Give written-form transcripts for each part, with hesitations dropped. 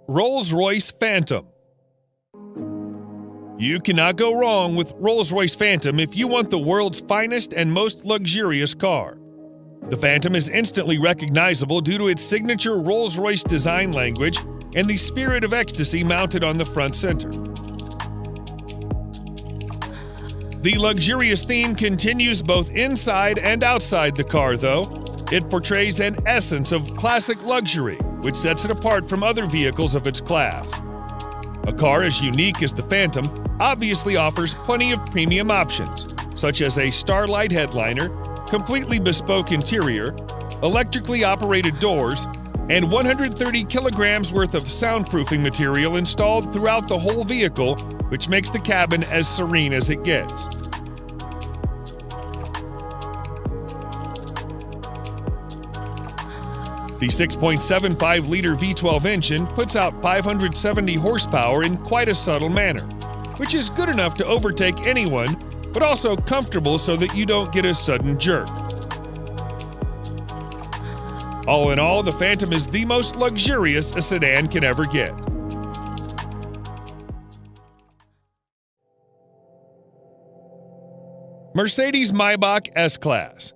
Rolls-Royce Phantom. You cannot go wrong with Rolls-Royce Phantom if you want the world's finest and most luxurious car. The Phantom is instantly recognizable due to its signature Rolls-Royce design language and the spirit of ecstasy mounted on the front center. The luxurious theme continues both inside and outside the car, though. It portrays an essence of classic luxury, which sets it apart from other vehicles of its class. A car as unique as the Phantom obviously offers plenty of premium options, such as a Starlight headliner, completely bespoke interior, electrically operated doors, and 130 kilograms worth of soundproofing material installed throughout the whole vehicle, which makes the cabin as serene as it gets. The 6.75-liter V12 engine puts out 570 horsepower in quite a subtle manner, which is good enough to overtake anyone, but also comfortable so that you don't get a sudden jerk. All in all, the Phantom is the most luxurious a sedan can ever get. Mercedes-Maybach S-Class.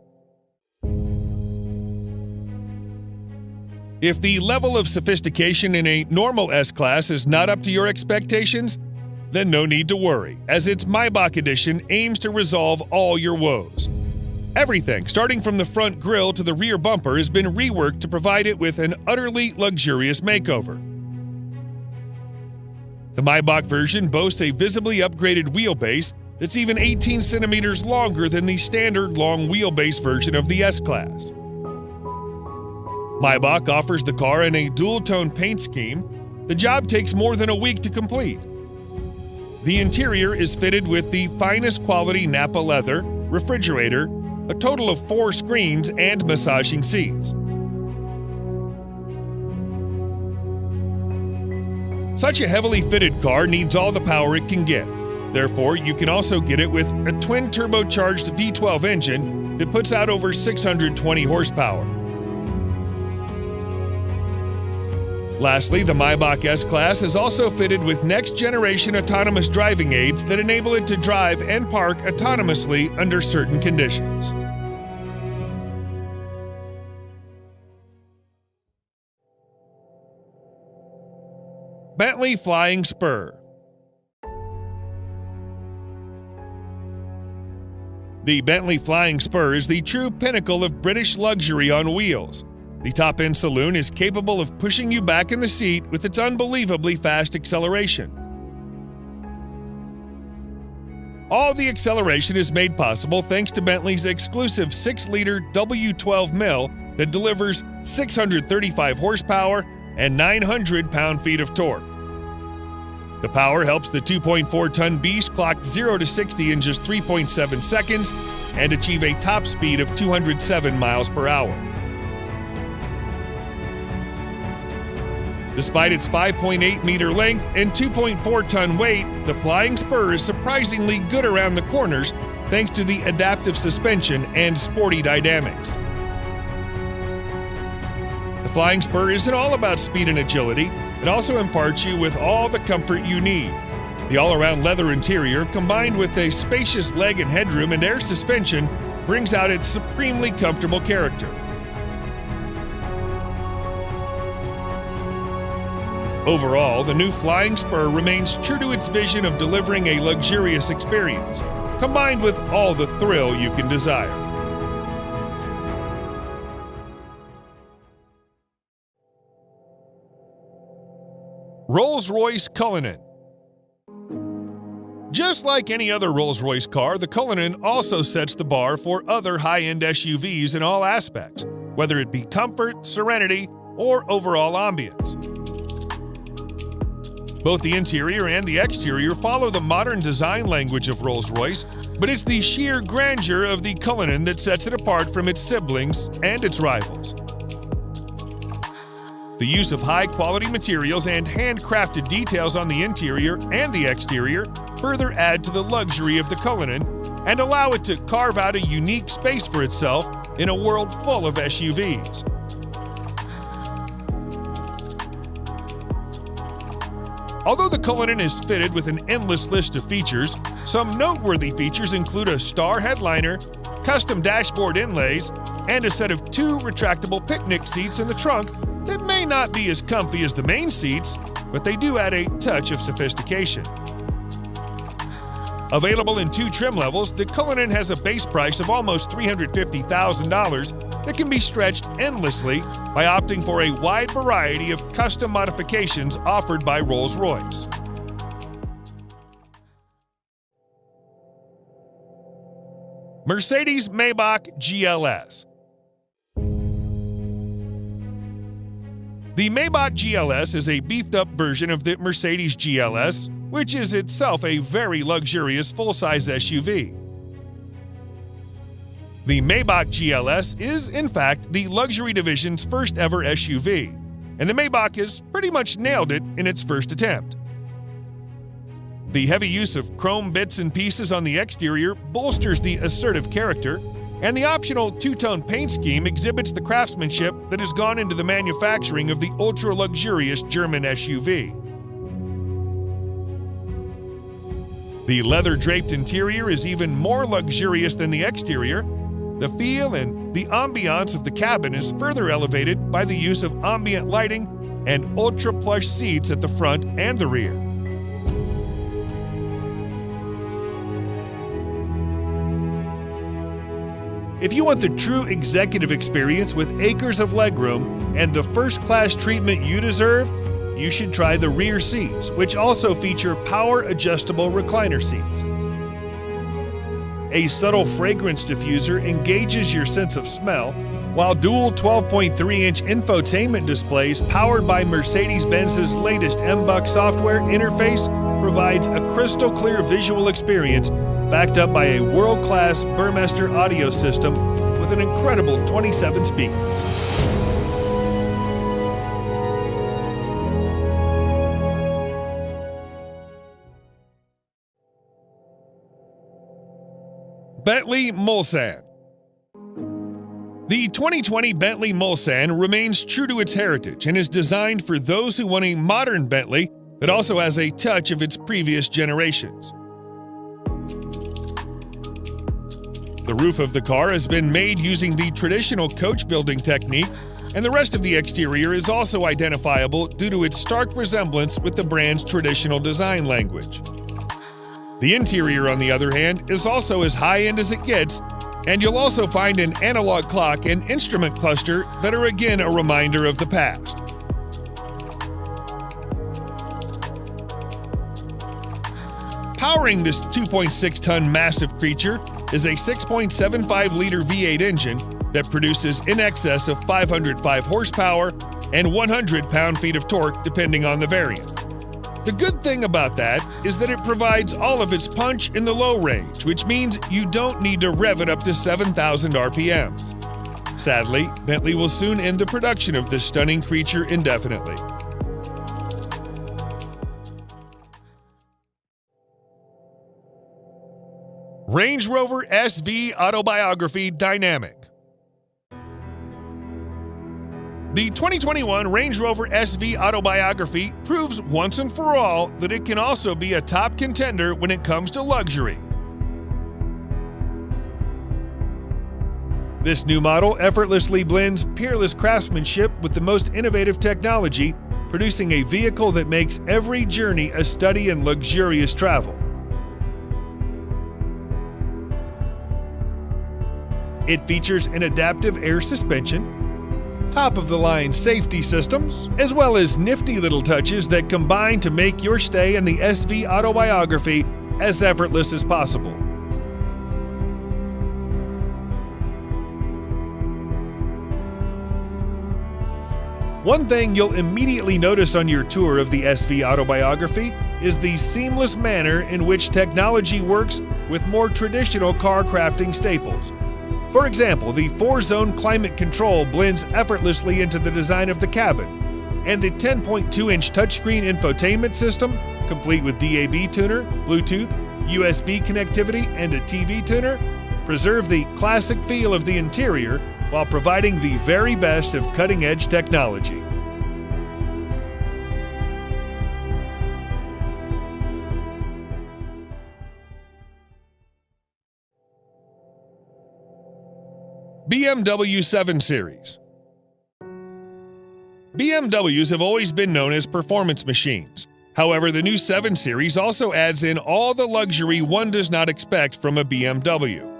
If the level of sophistication in a normal S-Class is not up to your expectations, then no need to worry, as its Maybach edition aims to resolve all your woes. Everything, starting from the front grille to the rear bumper, has been reworked to provide it with an utterly luxurious makeover. The Maybach version boasts a visibly upgraded wheelbase that's even 18 centimeters longer than the standard long wheelbase version of the S-Class. Maybach offers the car in a dual-tone paint scheme. The job takes more than a week to complete. The interior is fitted with the finest quality Nappa leather, refrigerator, a total of 4 screens, and massaging seats. Such a heavily fitted car needs all the power it can get. Therefore, you can also get it with a twin-turbocharged V12 engine that puts out over 620 horsepower. Lastly, the Maybach S-Class is also fitted with next-generation autonomous driving aids that enable it to drive and park autonomously under certain conditions. Bentley Flying Spur. The Bentley Flying Spur is the true pinnacle of British luxury on wheels. The top-end saloon is capable of pushing you back in the seat with its unbelievably fast acceleration. All the acceleration is made possible thanks to Bentley's exclusive 6-liter W12 mill that delivers 635 horsepower and 900 pound-feet of torque. The power helps the 2.4-ton beast clock 0 to 60 in just 3.7 seconds and achieve a top speed of 207 miles per hour. Despite its 5.8-meter length and 2.4-ton weight, the Flying Spur is surprisingly good around the corners thanks to the adaptive suspension and sporty dynamics. The Flying Spur isn't all about speed and agility, it also imparts you with all the comfort you need. The all-around leather interior, combined with a spacious leg and headroom and air suspension, brings out its supremely comfortable character. Overall, the new Flying Spur remains true to its vision of delivering a luxurious experience, combined with all the thrill you can desire. Rolls-Royce Cullinan. Just like any other Rolls-Royce car, the Cullinan also sets the bar for other high-end SUVs in all aspects, whether it be comfort, serenity, or overall ambience. Both the interior and the exterior follow the modern design language of Rolls-Royce, but it's the sheer grandeur of the Cullinan that sets it apart from its siblings and its rivals. The use of high-quality materials and handcrafted details on the interior and the exterior further add to the luxury of the Cullinan and allow it to carve out a unique space for itself in a world full of SUVs. Although the Cullinan is fitted with an endless list of features, some noteworthy features include a star headliner, custom dashboard inlays, and a set of 2 retractable picnic seats in the trunk that may not be as comfy as the main seats, but they do add a touch of sophistication. Available in 2 trim levels, the Cullinan has a base price of almost $350,000 that can be stretched endlessly by opting for a wide variety of custom modifications offered by Rolls-Royce. Mercedes-Maybach GLS. The Maybach GLS is a beefed-up version of the Mercedes GLS, which is itself a very luxurious full-size SUV. The Maybach GLS is, in fact, the luxury division's first ever SUV, and the Maybach has pretty much nailed it in its first attempt. The heavy use of chrome bits and pieces on the exterior bolsters the assertive character, and the optional 2-tone paint scheme exhibits the craftsmanship that has gone into the manufacturing of the ultra-luxurious German SUV. The leather-draped interior is even more luxurious than the exterior. The feel and the ambiance of the cabin is further elevated by the use of ambient lighting and ultra-plush seats at the front and the rear. If you want the true executive experience with acres of legroom and the first-class treatment you deserve, you should try the rear seats, which also feature power-adjustable recliner seats. A subtle fragrance diffuser engages your sense of smell, while dual 12.3-inch infotainment displays powered by Mercedes-Benz's latest MBUX software interface provides a crystal-clear visual experience backed up by a world-class Burmester audio system with an incredible 27 speakers. Bentley Mulsanne. The 2020 Bentley Mulsanne remains true to its heritage and is designed for those who want a modern Bentley that also has a touch of its previous generations. The roof of the car has been made using the traditional coach building technique, and the rest of the exterior is also identifiable due to its stark resemblance with the brand's traditional design language. The interior, on the other hand, is also as high-end as it gets, and you'll also find an analog clock and instrument cluster that are again a reminder of the past. Powering this 2.6-ton massive creature is a 6.75-liter V8 engine that produces in excess of 505 horsepower and 100 pound-feet of torque depending on the variant. The good thing about that is that it provides all of its punch in the low range, which means you don't need to rev it up to 7,000 RPMs. Sadly, Bentley will soon end the production of this stunning creature indefinitely. Range Rover SV Autobiography Dynamic. The 2021 Range Rover SV Autobiography proves once and for all that it can also be a top contender when it comes to luxury. This new model effortlessly blends peerless craftsmanship with the most innovative technology, producing a vehicle that makes every journey a study in luxurious travel. It features an adaptive air suspension, top-of-the-line safety systems, as well as nifty little touches that combine to make your stay in the SV Autobiography as effortless as possible. One thing you'll immediately notice on your tour of the SV Autobiography is the seamless manner in which technology works with more traditional car crafting staples. For example, the 4-zone climate control blends effortlessly into the design of the cabin, and the 10.2-inch touchscreen infotainment system, complete with DAB tuner, Bluetooth, USB connectivity, and a TV tuner, preserve the classic feel of the interior while providing the very best of cutting-edge technology. BMW 7 Series. BMWs have always been known as performance machines. However, the new 7 Series also adds in all the luxury one does not expect from a BMW.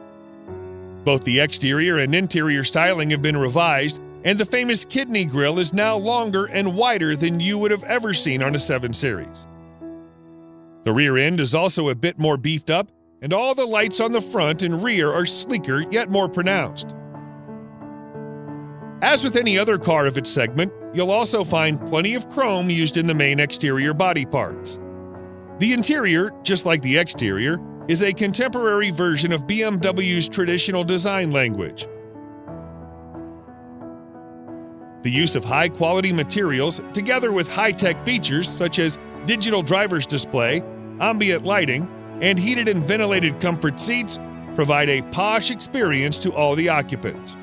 Both the exterior and interior styling have been revised, and the famous kidney grille is now longer and wider than you would have ever seen on a 7 Series. The rear end is also a bit more beefed up, and all the lights on the front and rear are sleeker yet more pronounced. As with any other car of its segment, you'll also find plenty of chrome used in the main exterior body parts. The interior, just like the exterior, is a contemporary version of BMW's traditional design language. The use of high-quality materials, together with high-tech features such as digital driver's display, ambient lighting, and heated and ventilated comfort seats, provide a posh experience to all the occupants.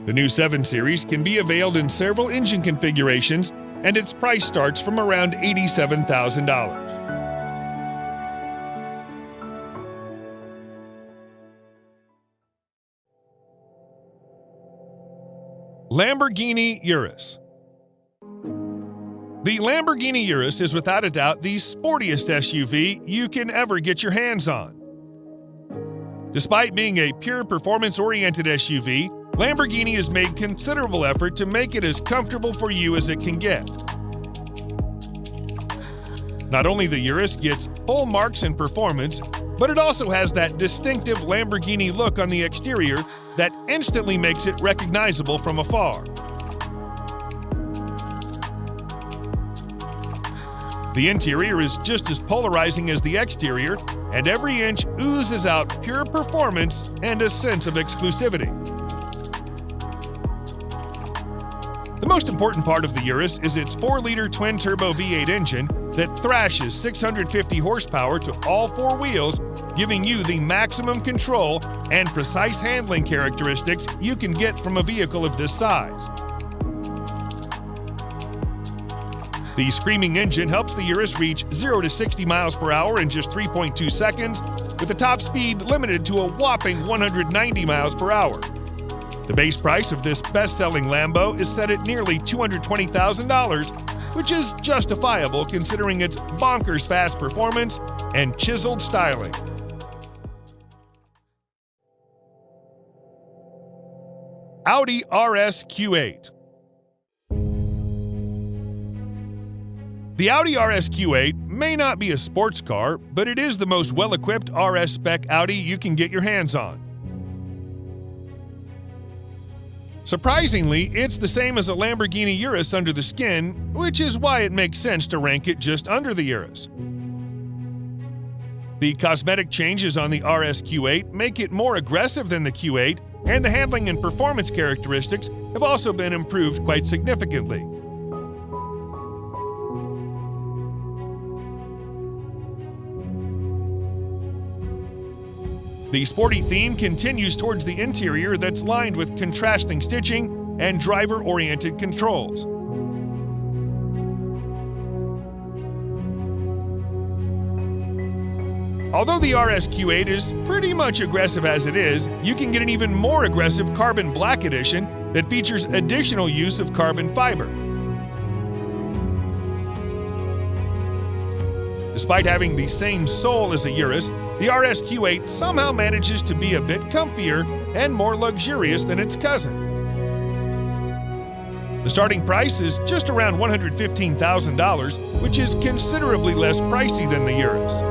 The new 7 Series can be availed in several engine configurations, and its price starts from around $87,000. Lamborghini Urus. The Lamborghini Urus is without a doubt the sportiest SUV you can ever get your hands on. Despite being a pure performance-oriented SUV, Lamborghini has made considerable effort to make it as comfortable for you as it can get. Not only the Urus gets full marks in performance, but it also has that distinctive Lamborghini look on the exterior that instantly makes it recognizable from afar. The interior is just as polarizing as the exterior, and every inch oozes out pure performance and a sense of exclusivity. The most important part of the Urus is its 4-liter twin-turbo V8 engine that thrashes 650 horsepower to all 4 wheels, giving you the maximum control and precise handling characteristics you can get from a vehicle of this size. The screaming engine helps the Urus reach 0 to 60 miles per hour in just 3.2 seconds, with a top speed limited to a whopping 190 miles per hour. The base price of this best-selling Lambo is set at nearly $220,000, which is justifiable considering its bonkers fast performance and chiseled styling. Audi RS Q8. The Audi RS Q8 may not be a sports car, but it is the most well-equipped RS spec Audi you can get your hands on. Surprisingly, it's the same as a Lamborghini Urus under the skin, which is why it makes sense to rank it just under the Urus. The cosmetic changes on the RS Q8 make it more aggressive than the Q8, and the handling and performance characteristics have also been improved quite significantly. The sporty theme continues towards the interior that's lined with contrasting stitching and driver-oriented controls. Although the RS Q8 is pretty much aggressive as it is, you can get an even more aggressive Carbon Black Edition that features additional use of carbon fiber. Despite having the same sole as a Urus, the RS Q8 somehow manages to be a bit comfier and more luxurious than its cousin. The starting price is just around $115,000, which is considerably less pricey than the Urus.